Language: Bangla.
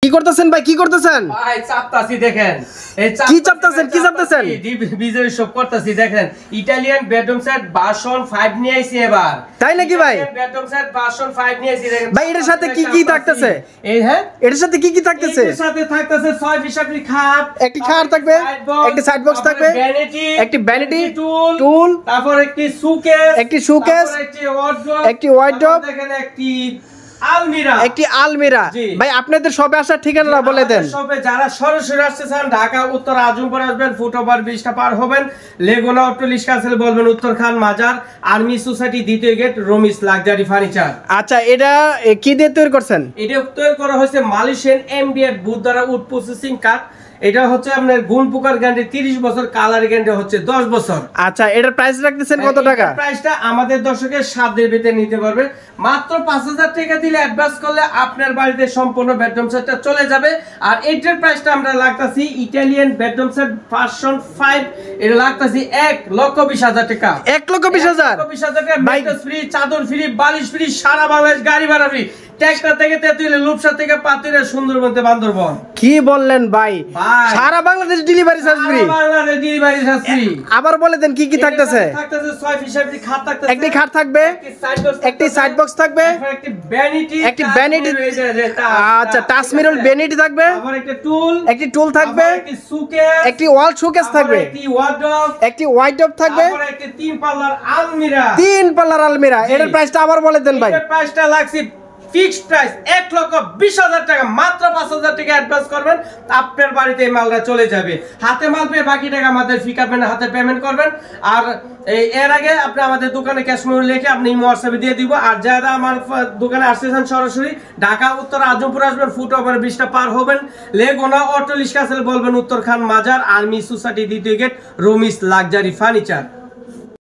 কি করতেছেন ভাই? কি করতেছেন ভাই? চাপতাছি দেখেন। এই কি চাপতেছেন? কি চাপতেছেন? বিজয় শপ করতেছি দেখেন। ইটালিয়ান বেডরুম সেট ভার্সন 5 নিয়ে আইছি এবার। তাই নাকি ভাই? বেডরুম সেট ভার্সন 5 নিয়ে আইছি দেখেন। ভাই এর সাথে কি কি থাকতেছে? এই হ্যাঁ, এর সাথে কি কি থাকতেছে? এর সাথে থাকতেছে 6 ফিসাবরি খাট, একটি খাট থাকবে, একটি সাইড বক্স থাকবে, একটি ভ্যানিটি টুল, তারপর একটি সুকেস, একটি সুকেস, একটি ওয়ার্ড্রপ, একটি ওয়ার্ড্রপ, দেখেন একটি আলমিরা, একটি আলমিরা। ভাই আপনাদের শপে আসার ঠিকানা বলে দেন। শপে যারা সরাসরি আসতে চান ঢাকা উত্তর আজমপুর আসবেন, ফুটওভার ব্রিজটা পার হবেন, লেগুনা অটোলিশ কাছে বলবেন উত্তর খান মাজার, আর্মি সোসাইটি দ্বিতীয় গেট, রমিস লাক্সারি ফার্নিচার। আচ্ছা এটা কি দিয়ে তৈরি করছেন? এটা তৈরি করা হয়েছে মালয়েশিয়ান এমডিএফ বুট দ্বারা উড প্রসেসিং কাঠ। এটা হচ্ছে আপনার গুণ পোকার গ্যারান্টি 30 বছর, কালার গ্যারান্টি হচ্ছে 10 বছর। আচ্ছা এটার প্রাইস রাখতেছেন কত টাকা? প্রাইসটা আমাদের দর্শকের সাধ্যের ভিতরে নিতে পারবে। মাত্র 5000 টাকা দিলে অ্যাডভান্স করলে আপনার বাড়িতে সম্পূর্ণ বেডরুম সেটটা চলে যাবে। আর এটার প্রাইসটা আমরা লাগতাছি ইটালিয়ান বেডরুম সেট ভার্সন 5, এটা লাগতাছি 1,20,000 টাকা। 1,20,000 টাকা। ম্যাট্রেস ফ্রি, চাদর ফ্রি, বালিশ ফ্রি, সারা বাংলাদেশ গাড়ি ভাড়া ফ্রি। টেকটা থেকে তেতুলে, রূপসা থেকে পাতুলে, সুন্দরবন থেকে বান্দরবন। কি বললেন ভাই? সারা বাংলাদেশ ডেলিভারি চার্জ ফ্রি। সারা বাংলাদেশ ডেলিভারি চার্জ ফ্রি। আবার বলে দেন কি কি থাকতেছে? থাকতেছে 6 ফিসাবরি খাট থাকতেছে, একটি খাট থাকবে, একটি সাইড বক্স থাকবে, একটি ভ্যানিটি, আচ্ছা টাচ মিরর ভ্যানিটি থাকবে, আবার একটা টুল, একটি টুল থাকবে, একটি সুকেস, একটি ওয়াল শোকেস থাকবে, একটি ওয়ার্ডরোব, একটি ওয়ার্ডরোব থাকবে, আবার একটি 3 পাল্লার আলমিরা। 3 পাল্লার আলমিরা। এর প্রাইসটা আবার বলে দেন ভাই। এর প্রাইসটা লাগছে ফিক্সড প্রাইস 1,20,000 টাকা। মাত্র 5000 টাকা অ্যাডভান্স করবেন, আপনার বাড়িতে এই মালটা চলে যাবে। হাতে মাল পেয়ে বাকি টাকা আমাদের ফিকাবেন, হাতে পেমেন্ট করবেন। আর এর আগে আপনি আমাদের দোকানে ক্যাশ মেমো লিখে আপনি হোয়াটসঅ্যাপে দিয়ে দিব। আর যারা আমার দোকানে আসতেছেন সরাসরি ঢাকা উত্তর আজমপুর আসবেন, ফুটওভার ব্রিজটা পার হবেন, লেগুনা অটোলিশ কাছে বলবেন উত্তর খান মাজার, আর্মি সোসাইটি দ্বিতীয় গেট, রমিস লাক্সারি ফার্নিচার।